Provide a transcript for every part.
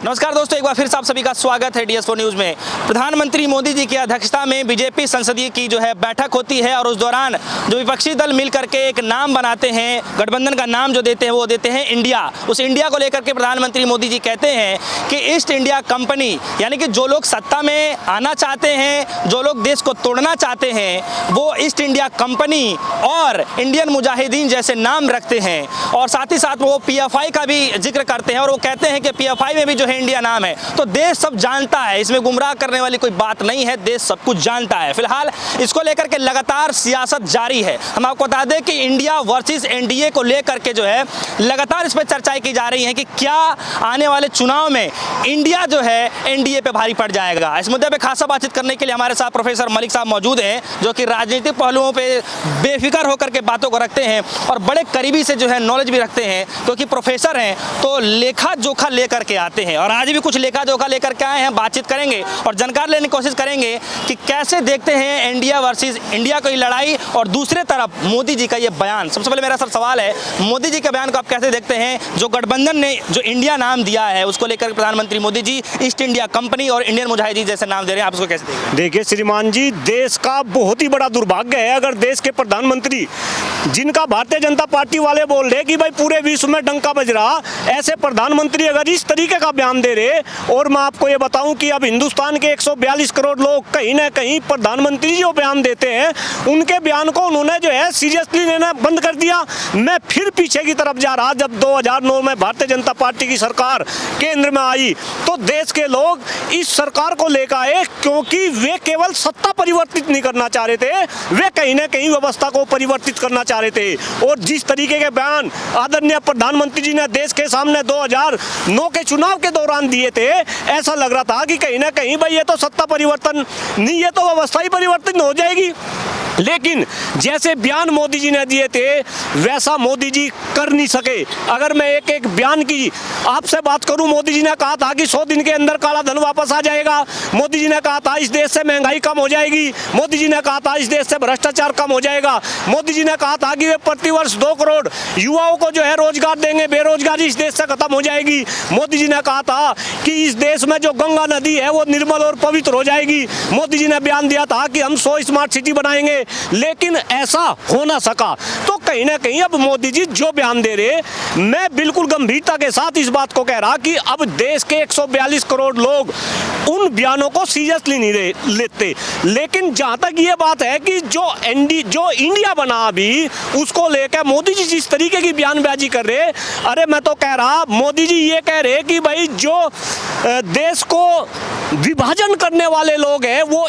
नमस्कार दोस्तों, एक बार फिर से आप सभी का स्वागत है DS4 न्यूज़ में। प्रधानमंत्री मोदी जी की अध्यक्षता में बीजेपी संसदीय की जो है बैठक होती है और उस दौरान जो विपक्षी दल मिल करके एक नाम बनाते हैं, गठबंधन का नाम जो देते हैं वो देते हैं इंडिया। उस इंडिया को लेकर के प्रधानमंत्री मोदी जी कहते हैं कि ईस्ट इंडिया कंपनी, यानी कि जो लोग सत्ता में आना चाहते हैं, जो लोग देश को तोड़ना चाहते हैं, वो ईस्ट इंडिया कंपनी और इंडियन मुजाहिदीन जैसे नाम रखते हैं। और साथ ही साथ वो PFI का भी जिक्र करते हैं और वो कहते हैं कि PFI में भी जो है इंडिया नाम है। तो देश सब जानता है, इसमें गुमराह करने वाली कोई बात नहीं है, देश सब कुछ जानता है। फिलहाल इसको लेकर के लगातार सियासत जारी है। हम आपको बता दें कि इंडिया वर्सेस NDA को लेकर के जो है लगातार इस पर चर्चाएं की जा रही हैं कि क्या आने वाले चुनाव में इंडिया जो है NDA पे भारी पड़ जाएगा। इस मुद्दे पे खासा बातचीत करने के लिए हमारे साथ प्रोफेसर मलिक साहब मौजूद हैं, जो कि राजनीतिक पहलुओं पे बेफिक्र होकर के बातों को रखते हैं और बड़े करीबी से जो है नॉलेज भी रखते हैं, क्योंकि प्रोफेसर हैं तो लेखा जोखा लेकर के आते हैं। और आज भी कुछ लेखा जोखा लेकर के आए हैं, बातचीत करेंगे और जानकारी लेने की कोशिश करेंगे कि कैसे देखते हैं इंडिया वर्सेस इंडिया की लड़ाई और दूसरे तरफ मोदी जी का ये बयान। सबसे पहले मेरा सवाल है, मोदी जी के बयान को आप कैसे देखते हैं? जो गठबंधन ने जो इंडिया नाम दिया है उसको लेकर प्रधानमंत्री Modi ji east India company और इंडियन मुजाहिदीन जैसे नाम दे रहे हैं, आप उसको कैसे देखते हैं? देखिए श्रीमान जी, देश का बहुत ही बड़ा दुर्भाग्य है अगर देश के प्रधानमंत्री, जिनका भारतीय जनता पार्टी वाले बोल रहे कि भाई पूरे विश्व में डंका बज रहा, ऐसे प्रधानमंत्री अगर इस तरीके का बयान दे रहे। और मैं आपको ये बताऊं कि अब हिंदुस्तान के 142 करोड़ लोग कहीं ना कहीं प्रधानमंत्री जो बयान देते हैं उनके बयान को उन्होंने जो है सीरियसली लेना बंद कर दिया। मैं फिर पीछे की तरफ जा रहा, जब 2009 में भारतीय जनता पार्टी की सरकार केंद्र में आई तो देश के लोग इस सरकार को लेकर आए क्योंकि वे केवल सत्ता परिवर्तित नहीं करना चाह रहे थे, वे कहीं ना कहीं व्यवस्था को परिवर्तित करना चाह रहे थे। और जिस तरीके के बयान आदरणीय प्रधानमंत्री जी ने देश के सामने 2009 के चुनाव के दौरान दिए थे, ऐसा लग रहा था कि कहीं ना कहीं भाई ये तो सत्ता परिवर्तन नहीं, ये तो व्यवस्था ही परिवर्तन हो जाएगी। लेकिन जैसे बयान मोदी जी ने दिए थे वैसा मोदी जी कर नहीं सके। अगर मैं एक एक बयान की आपसे बात करूं, मोदी जी ने कहा था कि 100 दिन के अंदर काला धन वापस आ जाएगा। मोदी जी ने कहा था इस देश से महंगाई कम हो जाएगी। मोदी जी ने कहा था इस देश से भ्रष्टाचार कम हो जाएगा। मोदी जी ने कहा था कि वे प्रतिवर्ष 2 करोड़ युवाओं को जो है रोजगार देंगे, बेरोजगारी इस देश से खत्म हो जाएगी। मोदी जी ने कहा था कि इस देश में जो गंगा नदी है वो निर्मल और पवित्र हो जाएगी। मोदी जी ने बयान दिया था कि हम 100 स्मार्ट सिटी बनाएंगे, लेकिन ऐसा हो ना सका। तो कहीं ना कहीं अब मोदी जी जो बयान दे रहे, मैं बिल्कुल गंभीरता के साथ इस बात को कह रहा कि अब देश के 142 करोड़ लोग उन बयानों को सीरियसली नहीं लेते। लेकिन जहां तक ये बात है कि जो इंडिया बना अभी उसको लेकर मोदी जी जिस तरीके की बयानबाजी कर रहे, अरे मैं तो कह रहा मोदी जी ये कह रहे कि भाई जो देश को विभाजन करने वाले लोग हैं वो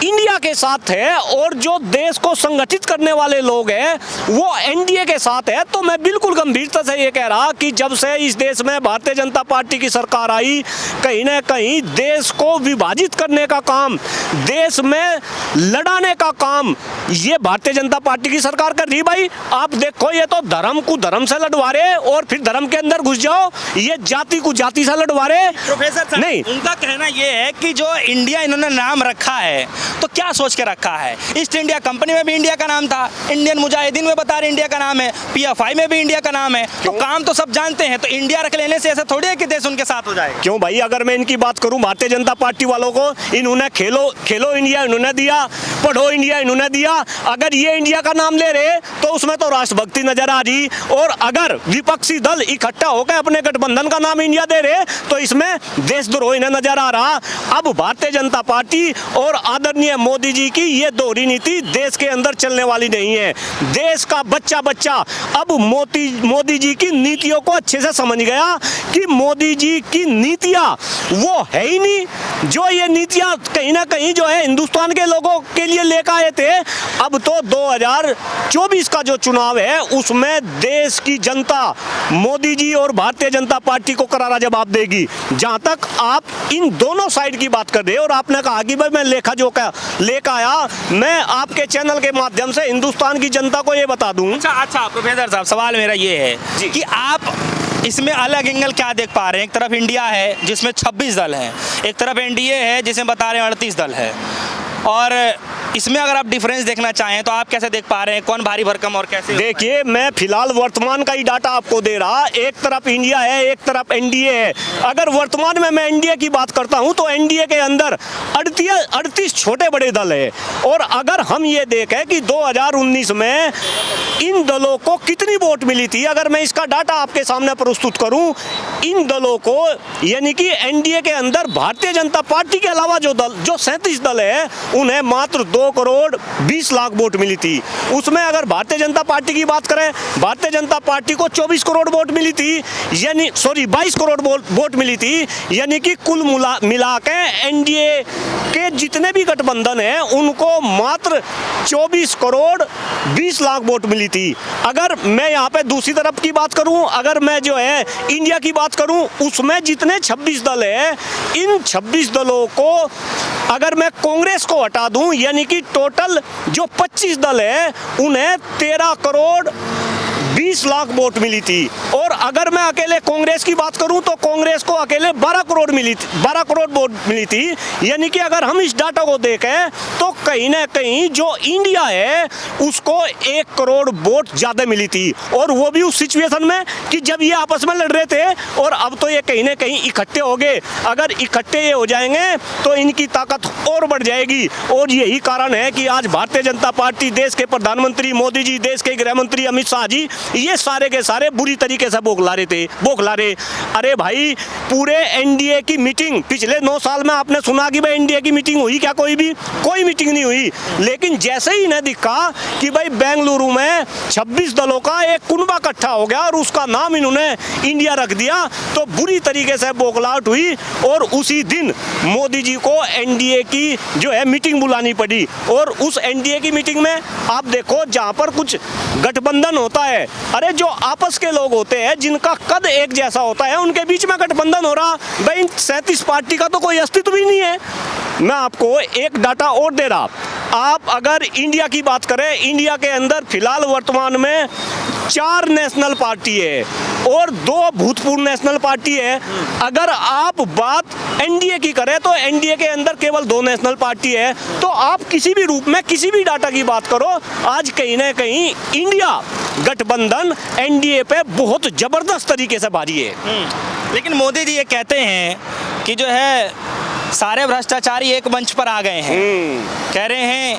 इंडिया के साथ है और जो देश को संगठित करने वाले लोग हैं वो NDA के साथ है। तो मैं बिल्कुल गंभीरता से ये कह रहा कि जब से इस देश में भारतीय जनता पार्टी की सरकार आई, कहीं ना कहीं देश को विभाजित करने का काम, देश में लड़ाने का काम ये भारतीय जनता पार्टी की सरकार कर रही। भाई आप देखो, ये तो धर्म को धर्म से लड़वा रहे और फिर धर्म के अंदर घुस जाओ, ये जाति को जाति से लड़वा रहे। प्रोफेसर नहीं, उनका कहना ये है कि जो इंडिया इन्होंने नाम रखा है तो क्या सोच के रखा है? ईस्ट इंडिया कंपनी में भी इंडिया का नाम था, इंडियन मुजाहिदीन में बता रहे इंडिया का नाम है, PFI में भी इंडिया का नाम है, तो काम तो सब जानते हैं। तो इंडिया रख लेने से ऐसा थोड़ी है कि देश उनके साथ हो जाएगा। क्यों भाई, अगर मैं इनकी बात करूं भारतीय जनता पार्टी वालों को, इन्होंने खेलो इंडिया इन्होंने दिया, पढ़ो इंडिया इन्होंने दिया। अगर ये इंडिया का नाम ले रहे तो उसमें तो राष्ट्रभक्ति नजर आ रही, और अगर विपक्षी दल इकट्ठा होकर अपने गठबंधन का नाम इंडिया दे रहे तो इसमें देशद्रोही नजर आ रहा। अब भारतीय जनता पार्टी और आदरणीय मोदी जी की ये दोहरी नीति देश के अंदर चलने वाली नहीं है। देश का बच्चा अब मोदी जी की नीतियों को अच्छे से समझ गया कि मोदी जी की नीतियां वो है ही नहीं। जो ये नीतियां कहीं ना कहीं जो है हिंदुस्तान के लोगों के लिए लेकर आए थे। अब तो 2024 का जो चुनाव है उसमें देश की जनता मोदी जी और भारतीय जनता पार्टी को करारा जवाब देगी। जहां तक आप इन दोनों साइड की बात कर रहे और आपने कहा कि भाई मैं लेखा जोखा लेकर आया, मैं आपके चैनल के माध्यम से हिंदुस्तान की जनता को ये बता दूं। अच्छा प्रोफेसर साहब, सवाल मेरा ये है कि आप इसमें अलग एंगल क्या देख पा रहे हैं? एक तरफ इंडिया है जिसमें 26 दल हैं, एक तरफ NDA है जिसमें बता रहे हैं 38 दल है, और इसमें अगर आप डिफरेंस देखना चाहें तो आप कैसे देख पा रहे हैं, कौन भारी भरकम और कैसे? देखिए, मैं फिलहाल वर्तमान का ही डाटा आपको दे रहा। एक तरफ इंडिया है, एक तरफ एनडीए है। अगर वर्तमान में मैं एनडीए की बात करता हूं तो एनडीए के अंदर 38 छोटे बड़े दल है। और अगर हम ये देखें कि 2019 में इन दलों को कितनी वोट मिली थी, अगर मैं इसका डाटा आपके सामने प्रस्तुत करूं, इन दलों को यानी कि एनडीए के अंदर भारतीय जनता पार्टी के अलावा जो 37 दल है उन्हें मात्र 2 करोड़ 20 लाख वोट मिली थी। उसमें अगर भारतीय जनता पार्टी की बात करें, भारतीय जनता पार्टी को 24 करोड़ वोट मिली थी, यानी 22 करोड़ वोट मिली थी। यानी कि कुल मिला के एनडीए के जितने भी गठबंधन हैं उनको मात्र 24 करोड़ 20 लाख वोट मिली थी। अगर मैं यहाँ पे दूसरी तरफ की बात करूं, अगर मैं जो है इंडिया की बात करूं, उसमें जितने 26 दल है, इन 26 दलों को अगर मैं कांग्रेस को हटा दूं, यानी कि टोटल जो 25 दल है उन्हें 13 करोड़ 20 लाख वोट मिली थी। और अगर मैं अकेले कांग्रेस की बात करूं तो कांग्रेस को अकेले 12 करोड़ वोट मिली थी। यानी कि अगर हम इस डाटा को देखें तो कहीं ना कहीं जो इंडिया है उसको 1 करोड़ वोट ज्यादा मिली थी। और वो भी उस सिचुएशन में कि जब ये आपस में लड़ रहे थे, और अब तो ये कहीं ना कहीं इकट्ठे हो गए। अगर इकट्ठे ये हो जाएंगे तो इनकी ताकत और बढ़ जाएगी। और यही कारण है कि आज भारतीय जनता पार्टी, देश के प्रधानमंत्री मोदी जी, देश के गृह मंत्री अमित शाह जी, ये सारे के सारे बुरी तरीके से बौखला रहे। अरे भाई, पूरे एनडीए की मीटिंग पिछले 9 साल में आपने सुना कि भाई एनडीए की मीटिंग हुई क्या? कोई मीटिंग नहीं हुई। लेकिन जैसे ही इन्हें दिखा कि भाई बेंगलुरु में 26 दलों का एक कुनबा इकट्ठा हो गया और उसका नाम इन्होंने इंडिया रख दिया, तो बुरी तरीके से बौखलाहट हुई। और उसी दिन मोदी जी को एनडीए की जो है मीटिंग बुलानी पड़ी। और उस एनडीए की मीटिंग में आप देखो, जहां पर कुछ गठबंधन होता है, अरे जो आपस के लोग होते हैं जिनका कद एक जैसा होता है, उनके बीच में गठबंधन हो रहा। भाई 37 पार्टी का तो कोई अस्तित्व ही नहीं है। मैं आपको एक डाटा और दे रहा। आप अगर इंडिया की बात करें, इंडिया के अंदर फिलहाल वर्तमान में 4 नेशनल पार्टी है और 2 भूतपूर्व नेशनल पार्टी है। अगर आप बात एनडीए की करें तो एनडीए के अंदर केवल 2 नेशनल पार्टी है। तो आप किसी भी रूप में किसी भी डाटा की बात करो, आज कहीं ना कहीं इंडिया गठबंधन एनडीए पे बहुत जबरदस्त तरीके से भारी है। लेकिन मोदी जी ये कहते हैं कि जो है सारे भ्रष्टाचारी एक मंच पर आ गए हैं। कह रहे हैं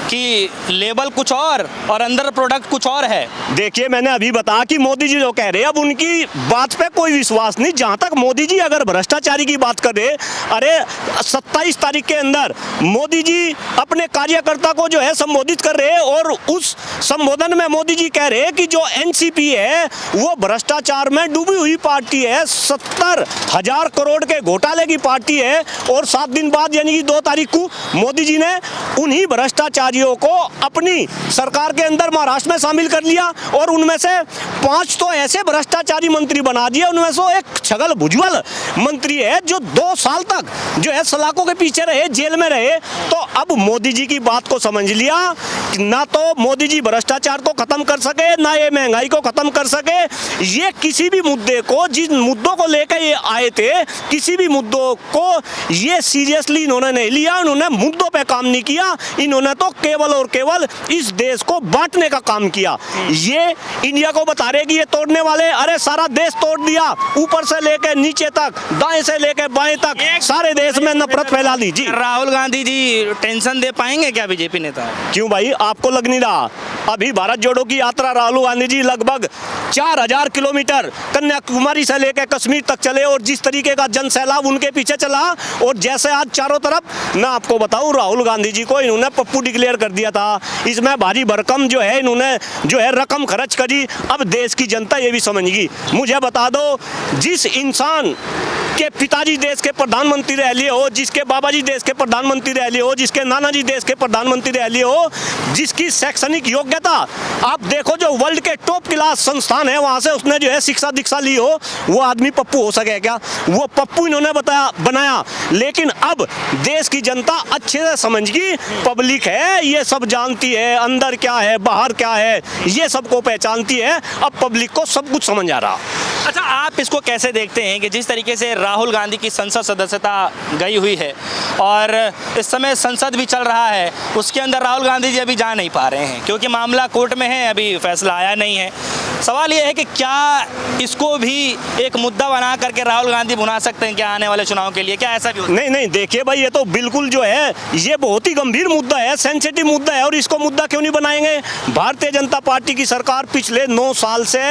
कि लेबल कुछ और अंदर प्रोडक्ट कुछ और है। देखिए, मैंने अभी बताया कि मोदी जी जो कह रहे हैं, अब उनकी बात पे कोई विश्वास नहीं। जहां तक मोदी जी अगर भ्रष्टाचारी की बात कर रहे, अरे 27 तारीख के अंदर मोदी जी अपने कार्यकर्ता को जो है संबोधित कर रहे हैं और उस संबोधन में मोदी जी कह रहे हैं कि जो एनसीपी है वो भ्रष्टाचार में डूबी हुई पार्टी है, 70,000 करोड़ के घोटाले की पार्टी है। और 7 दिन बाद यानी कि 2 तारीख को मोदी जी ने उन्हीं भ्रष्टाचारियों को अपनी सरकार के अंदर महाराष्ट्र में शामिल कर लिया। और उनमें से 5 तो ऐसे भ्रष्टाचारी मंत्री बना दिए, उनमें से एक छगन भुजबल मंत्री है जो 2 साल तक जो है सलाखों के पीछे रहे, जेल में रहे। तो अब मोदी जी की बात को समझ लिया, ना तो मोदी जी भ्रष्टाचार को खत्म कर सके, ना ये महंगाई को खत्म कर सके। ये किसी भी मुद्दे को, जिन मुद्दों को लेकर ये आए थे, किसी भी मुद्दों को ये सीरियसली इन्होंने नहीं लिया, इन्होंने मुद्दों पे काम नहीं किया। इन्होंने तो केवल और केवल इस देश को बांटने का काम किया। ये इंडिया को बता रहे कि ये तोड़ने वाले, अरे सारा देश तोड़ दिया, ऊपर से लेकर नीचे तक, दाएं से लेकर बाएं तक, सारे देश में नफरत फैला दी। जी, राहुल गांधी जी टेंशन दे पाएंगे क्या बीजेपी नेता? क्यों भाई, आपको लग नहीं रहा? अभी भारत जोड़ो की यात्रा राहुल गांधी जी लगभग 4000 किलोमीटर कन्याकुमारी से लेकर कश्मीर तक चले और जिस तरीके का जन सैलाब उनके पीछे चला, और जैसे आज चारों तरफ, मैं आपको बताऊं, राहुल गांधी जी को इन्होंने पप्पू डिक्लेयर कर दिया था। इसमें भारी भरकम जो है इन्होंने जो है रकम खर्च करी। अब देश की जनता ये भी समझेगी। मुझे बता दो, जिस इंसान के पिताजी देश के प्रधानमंत्री रह लिए हो, जिसके बाबा जी देश के प्रधानमंत्री रह लिए हो, जिसके नाना जी देश के प्रधानमंत्री रह लिए हो, जिसकी शैक्षणिक योग्यता आप देखो, जो वर्ल्ड के टॉप क्लास संस्थान है वहां से उसने जो है शिक्षा दीक्षा ली हो, वो आदमी पप्पू हो सके क्या? वो पप्पू इन्होंने बनाया। लेकिन अब देश की जनता अच्छे से समझ गई, पब्लिक है ये सब जानती है, अंदर क्या है बाहर क्या है ये सबको पहचानती है। अब पब्लिक को सब कुछ समझ आ रहा। अच्छा, आप इसको कैसे देखते हैं कि जिस तरीके से राहुल गांधी की संसद सदस्यता गई हुई है और इस समय संसद भी चल रहा है, उसके अंदर राहुल गांधी जी अभी जा नहीं पा रहे हैं क्योंकि मामला कोर्ट में है, अभी फैसला आया नहीं है। सवाल ये है कि क्या इसको भी एक मुद्दा बना करके राहुल गांधी भुना सकते हैं क्या आने वाले चुनाव के लिए? क्या ऐसा भी होता है? नहीं, देखिए भाई, ये तो बिल्कुल जो है ये बहुत ही गंभीर मुद्दा है, सेंसिटिव मुद्दा है, और इसको मुद्दा क्यों नहीं बनाएंगे? भारतीय जनता पार्टी की सरकार पिछले 9 साल से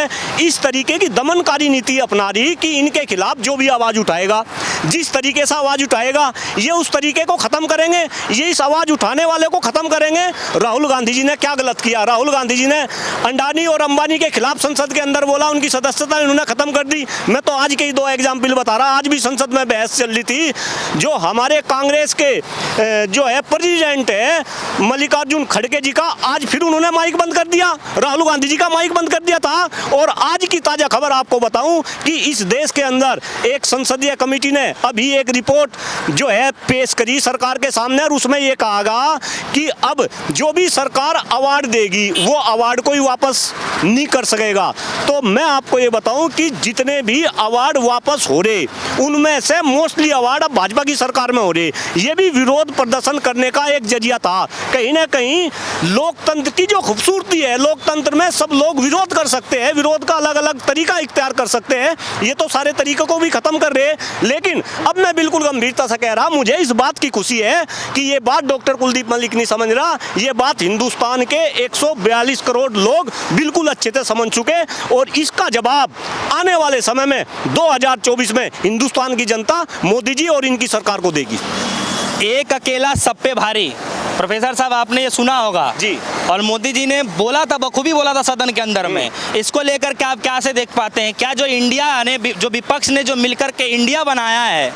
इस तरीके की दमनकारी नीति अपना रही कि इनके खिलाफ जो भी आवाज उठाएगा, जिस तरीके से आवाज उठाएगा, ये उस तरीके को खत्म करेंगे, ये इस आवाज उठाने वाले को खत्म करेंगे। राहुल गांधी जी ने क्या गलत किया? राहुल गांधी जी ने अंडानी और अंबानी के खिलाफ संसद के अंदर बोला, उनकी सदस्यता इन्होंने खत्म कर दी। मैं तो आज के ही 2 एग्जाम्पल बता रहा, आज भी संसद में बहस चल रही थी। जो हमारे कांग्रेस के जो है प्रेसिडेंट है मल्लिकार्जुन खड़गे जी का, आज फिर उन्होंने माइक बंद कर दिया, राहुल गांधी जी का माइक बंद कर दिया था। और आज की ताजा खबर आपको बताऊं कि इस देश के अंदर एक संसदीय कमेटी ने अभी एक रिपोर्ट जो है पेश करी सरकार के सामने, और उसमें यह कहा गया कि अब जो भी सरकार अवार्ड देगी वो अवार्ड कोई वापस नहीं कर सकेगा। तो मैं आपको ये बताऊं कि जितने भी अवार्ड वापस हो रहे उनमें से मोस्टली अवार्ड अब भाजपा की सरकार में हो रहे। ये भी विरोध प्रदर्शन करने का एक जरिया था। कहीं ना कहीं लोकतंत्र की जो खूबसूरती है, लोकतंत्र में सब लोग विरोध कर सकते हैं, विरोध का अलग अलग तरीका इख्तियार कर सकते हैं, ये तो सारे तरीकों को भी खत्म कर रहे हैं। लेकिन अब मैं बिल्कुल गंभीरता से कह रहा, मुझे इस बात की खुशी है कि ये बात डॉक्टर कुलदीप मलिक नहीं समझ रहा, ये बात हिंदुस्तान के 142 करोड़ लोग बिल्कुल अच्छे से समझ चुके, और इसका जवाब आने वाले समय में 2024 में हिंदुस्तान की जनता मोदी जी और इनकी सरकार को देगी। एक अकेला सब पे भारी, प्रोफेसर साहब आपने ये सुना होगा जी, और मोदी जी ने बोला था, बखूबी बोला था सदन के अंदर में। इसको लेकर के आप क्या से देख पाते हैं? क्या जो इंडिया ने, जो विपक्ष ने जो मिलकर के इंडिया बनाया है,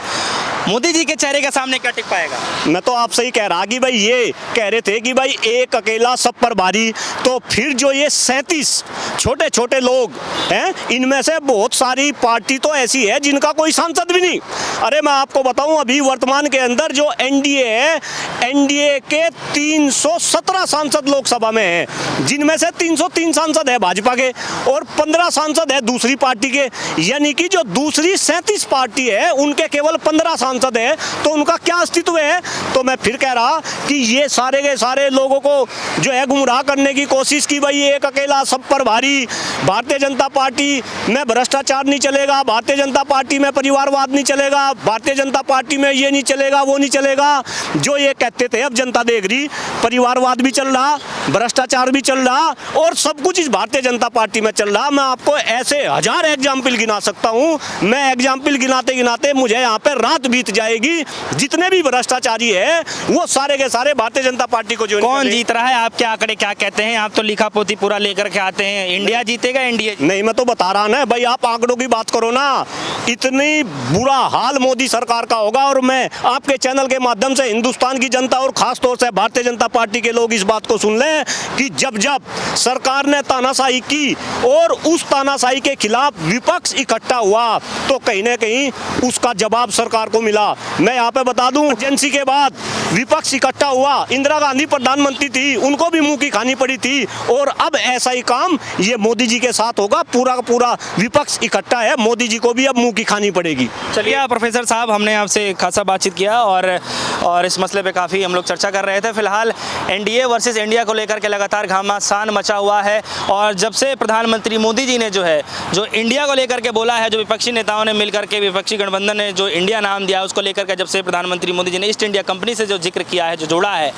मोदी जी के चेहरे के सामने क्या टिक पाएगा? मैं तो आपसे ही कह रहा कि भाई ये कह रहे थे कि भाई एक अकेला सब पर भारी, तो फिर जो ये 37 छोटे छोटे लोग हैं, इनमें से बहुत सारी पार्टी तो ऐसी है जिनका कोई सांसद भी नहीं। अरे मैं आपको बताऊं, अभी वर्तमान के अंदर जो एनडीए है, एनडीए के 317 सांसद लोकसभा में हैं, जिनमें से 303 सांसद है भाजपा के और 15 सांसद है दूसरी पार्टी के। यानी कि जो दूसरी 37 पार्टी है उनके केवल 15 सांसद है, तो उनका क्या अस्तित्व है? तो मैं फिर कह रहा कि ये सारे के सारे लोगों को जो है गुमराह करने की कोशिश की, भाई एक अकेला सब पर भारी, भारतीय जनता पार्टी में भ्रष्टाचार नहीं चलेगा, भारतीय जनता पार्टी में परिवारवाद नहीं चलेगा, भारतीय जनता पार्टी में ये नहीं चलेगा, वो नहीं चलेगा। जो ये कहते थे अब जनता देख रही, परिवारवाद भी चल रहा, भ्रष्टाचार भी चल रहा, और सब कुछ इस भारतीय जनता पार्टी में चल रहा। मैं आपको ऐसे 1000 एग्जाम्पल गिना सकता हूँ। मैं एग्जाम्पल गिनाते गिनाते मुझे यहाँ पे रात बीत जाएगी। जितने भी भ्रष्टाचारी है वो सारे के सारे भारतीय जनता पार्टी को जो कौन जीत रहा है? आपके आंकड़े क्या कहते हैं? आप तो लिखा पोती पूरा लेकर के आते हैं, इंडिया जीतेगा, इंडिया नहीं, मैं तो बता रहा ना भाई, आप आंकड़ों की बात करो ना। इतनी बुरा हाल मोदी सरकार का होगा, और मैं आपके चैनल के माध्यम से हिंदुस्तान की जनता और खास तौर से भारतीय जनता पार्टी के लोग इस बात को सुन लें कि जब जब सरकार ने तानाशाही की और उस तानाशाही के खिलाफ विपक्ष इकट्ठा हुआ, तो कहीं ना कहीं उसका जवाब सरकार को मिला। मैं यहाँ पे बता दूं, एजेंसी के बाद विपक्ष इकट्ठा हुआ, इंदिरा गांधी प्रधानमंत्री थी, उनको भी मुंह की खानी पड़ी थी, और अब ऐसा ही काम ये मोदी जी के साथ होगा। पूरा का पूरा विपक्ष इकट्ठा है, मोदी जी को भी अब मुंह की खानी पड़ेगी। चलिए प्रोफेसर साहब, हमने आपसे खासा बातचीत किया और इस मसले पे काफ़ी हम लोग चर्चा कर रहे थे। फिलहाल एनडीए वर्सेस इंडिया को लेकर के लगातार घमासान मचा हुआ है, और जब से प्रधानमंत्री मोदी जी ने जो इंडिया को लेकर के बोला है, जो विपक्षी नेताओं ने मिलकर के, विपक्षी गठबंधन ने जो इंडिया नाम दिया उसको लेकर के, जब से प्रधानमंत्री मोदी जी ने ईस्ट इंडिया कंपनी से जो जिक्र किया है, जो जोड़ा है,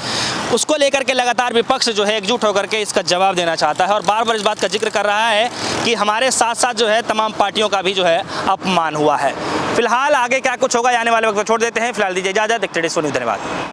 उसको लेकर के लगातार विपक्ष जो है एकजुट होकर के इसका जवाब देना चाहता है, और बार बार इस बात का जिक्र कर रहा है कि हमारे साथ साथ जो है तमाम पार्टियों का भी जो है अपमान हुआ है। फिलहाल आगे क्या कुछ होगा आने वाले वक्त छोड़ देते हैं। फिलहाल दीजिए इजाजत, देखते रहिए सोनी, धन्यवाद।